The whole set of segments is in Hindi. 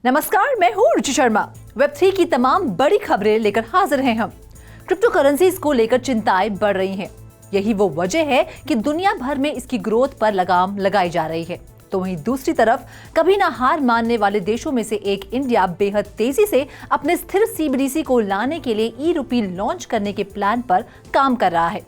नमस्कार, मैं हूँ रुचि शर्मा। वेब3 की तमाम बड़ी खबरें लेकर हाजिर हैं हम। क्रिप्टो करेंसीज को लेकर चिंताएं बढ़ रही हैं। यही वो वजह है कि दुनिया भर में इसकी ग्रोथ पर लगाम लगाई जा रही है। तो वहीं दूसरी तरफ कभी ना हार मानने वाले देशों में से एक इंडिया बेहद तेजी से अपने स्थिर CBDC को लाने के लिए ई-रूपी लॉन्च करने के प्लान पर काम कर रहा है।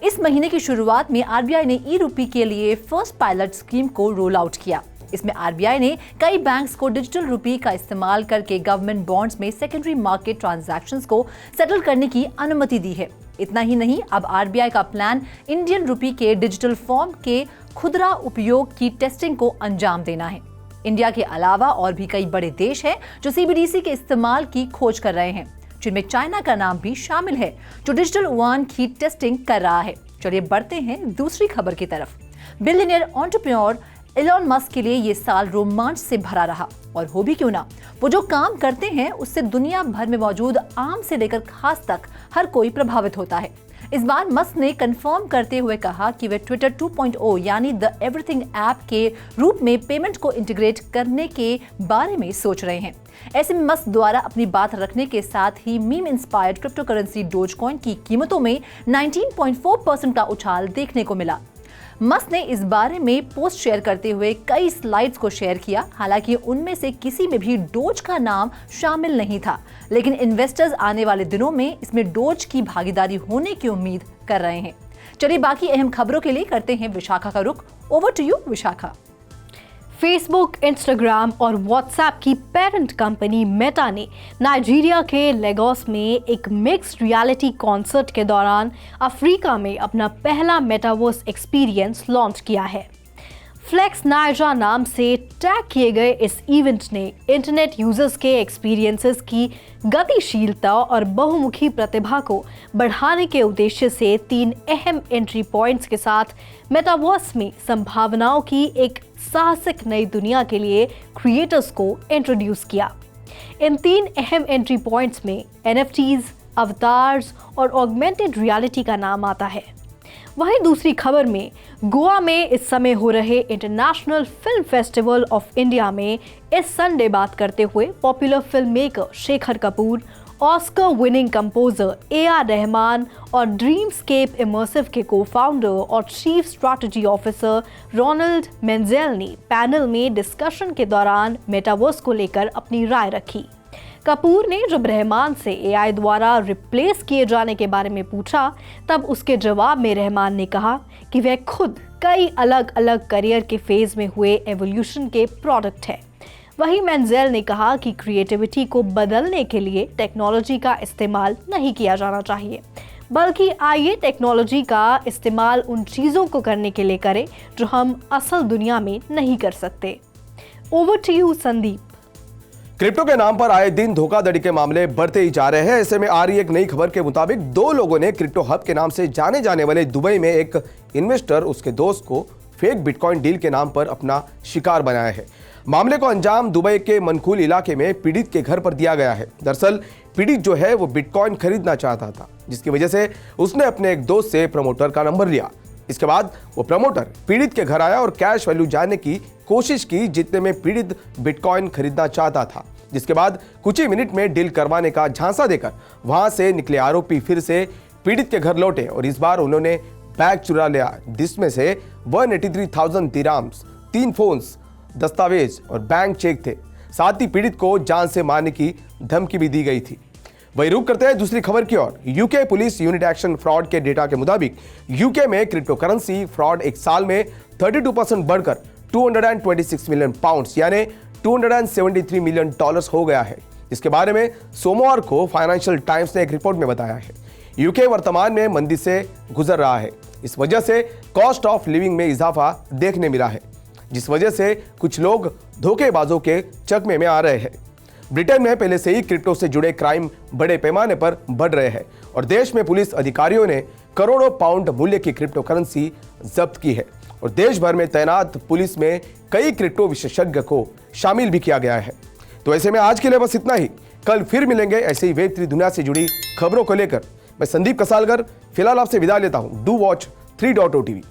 इस महीने की शुरुआत में RBI ने ई-रूपी के लिए फर्स्ट पायलट स्कीम को रोल आउट किया। इसमें RBI ने कई बैंक्स को डिजिटल रुपी का इस्तेमाल करके गवर्नमेंट बॉन्ड्स में सेकेंडरी मार्केट ट्रांजैक्शंस को सेटल करने की अनुमति दी है। इतना ही नहीं, अब RBI का प्लान इंडियन रुपी के डिजिटल फॉर्म के खुदरा उपयोग की टेस्टिंग को अंजाम देना है। इंडिया के अलावा और भी कई बड़े देश हैं जो CBDC के इस्तेमाल की खोज कर रहे हैं, जिनमें चाइना का नाम भी शामिल है, जो डिजिटल युआन की टेस्टिंग कर रहा है। चलिए बढ़ते हैं दूसरी खबर की तरफ। बिलियनियर एंटरप्रेन्योर एलन मस्क के लिए ये साल रोमांच से भरा रहा, और हो भी क्यों ना। वो जो काम करते हैं उससे दुनिया भर में मौजूद आम से लेकर खास तक हर कोई प्रभावित होता है। इस बार मस्क ने कंफर्म करते हुए कहा कि वे ट्विटर 2.0 यानी द एवरीथिंग ऐप के रूप में पेमेंट को इंटीग्रेट करने के बारे में सोच रहे हैं। ऐसे में मस्क द्वारा अपनी बात रखने के साथ ही meme inspired crypto currency Dogecoin की कीमतों में 19.4% का उछाल देखने को मिला। मस्क ने इस बारे में पोस्ट शेयर करते हुए कई स्लाइड्स को शेयर किया। हालांकि उनमें से किसी में भी डोज का नाम शामिल नहीं था, लेकिन इन्वेस्टर्स आने वाले दिनों में इसमें डोज की भागीदारी होने की उम्मीद कर रहे हैं। चलिए बाकी अहम खबरों के लिए करते हैं विशाखा का रुख। Over to you Vishakha. Facebook, Instagram और व्हाट्सएप की पेरेंट कंपनी मेटा ने नाइजीरिया के लेगोस में एक मिक्स्ड रियलिटी कॉन्सर्ट के दौरान अफ्रीका में अपना पहला मेटावर्स एक्सपीरियंस लॉन्च किया है। फ्लेक्स नाइजा नाम से टैग किए गए इस इवेंट ने इंटरनेट यूजर्स के एक्सपीरियंसेस की गतिशीलता और बहुमुखी प्रतिभा को बढ़ाने के उद्देश्य से 3 अहम एंट्री पॉइंट्स के साथ मेटावर्स में संभावनाओं की एक साहसिक नई दुनिया के लिए क्रिएटर्स को इंट्रोड्यूस किया। इन 3 अहम एंट्री पॉइंट्स में NFTs, अवतार्स और ऑगमेंटेड रियलिटी का नाम आता है। वहीं दूसरी खबर में गोवा में इस समय हो रहे international film festival of India में इस संडे बात करते हुए popular film maker Shekhar Kapoor, Oscar winning composer AR Rahman और ड्रीमस्केप इमर्सिव के को-फाउंडर और chief strategy officer Ronald Mengele ने पैनल में डिस्कशन के दौरान मेटावर्स को लेकर अपनी राय रखी। कपूर ने जब रहमान से AI द्वारा रिप्लेस किए जाने के बारे में पूछा, तब उसके जवाब में रहमान ने कहा कि वह खुद कई अलग अलग करियर के फेज में हुए एवोल्यूशन के प्रोडक्ट है। वहीं मेंजेल ने कहा कि क्रिएटिविटी को बदलने के लिए टेक्नोलॉजी का इस्तेमाल नहीं किया जाना चाहिए, बल्कि आइए टेक्नोलॉजी का इस्तेमाल उन चीज़ों को करने के लिए करें जो हम असल दुनिया में नहीं कर सकते। Over to you Sandeep. Crypto के नाम पर आए दिन धोखाधड़ी के मामले बढ़ते ही जा रहे हैं। ऐसे में आ रही एक नई खबर के मुताबिक 2 लोगों ने क्रिप्टो हब के नाम से जाने जाने वाले दुबई में एक इन्वेस्टर उसके दोस्त को फेक बिटकॉइन डील के नाम पर अपना शिकार बनाया है। मामले को अंजाम दुबई के मनकूल इलाके में पीड़ित के घर पर दिया गया है। दरअसल पीड़ित जो है वो बिटकॉइन खरीदना चाहता था, जिसकी वजह से उसने अपने एक दोस्त से प्रमोटर का नंबर लिया। इसके बाद वो प्रमोटर पीड़ित के घर आया और कैश वैल्यू जानने की कोशिश की, जितने में पीड़ित बिटकॉइन खरीदना चाहता था। जिसके बाद कुछ ही मिनट में डील करवाने का झांसा देकर वहां से निकले आरोपी फिर से पीड़ित के घर लौटे और इस बार उन्होंने बैग चुरा लिया, जिसमें से 183,000 दिराम्स, 3 फोन्स, दस्तावेज और बैंक चेक थे। साथ ही पीड़ित को जान से मारने की धमकी भी दी गई थी। वही रुक करते हैं दूसरी खबर की ओर। UK police unit action fraud के डेटा के मुताबिक यूके में क्रिप्टो करेंसी फ्रॉड एक साल में 32% बढ़कर 226 मिलियन पाउंड्स यानी $273 मिलियन हो गया है। इसके बारे में सोमवार को फाइनेंशियल टाइम्स ने एक रिपोर्ट में बताया है। यूके वर्तमान में मंदी से गुजर रहा है। इस वजह से कॉस्ट ऑफ लिविंग में इजाफा देखने मिला है, जिस वजह से कुछ लोग धोखेबाजों के चकमे में आ रहे हैं। ब्रिटेन में पहले से ही क्रिप्टो से जुड़े क्राइम बड़े पैमाने पर बढ़ रहे हैं और देश में पुलिस अधिकारियों ने करोड़ों पाउंड मूल्य की क्रिप्टो करेंसी जब्त की है और देश भर में तैनात पुलिस में कई क्रिप्टो विशेषज्ञ को शामिल भी किया गया है। तो ऐसे में आज के लिए बस इतना ही। कल फिर मिलेंगे ऐसे ही वेब3 दुनिया से जुड़ी खबरों को लेकर। मैं संदीप कसालकर फिलहाल आपसे विदा लेता हूं। Do watch 3.0 TV।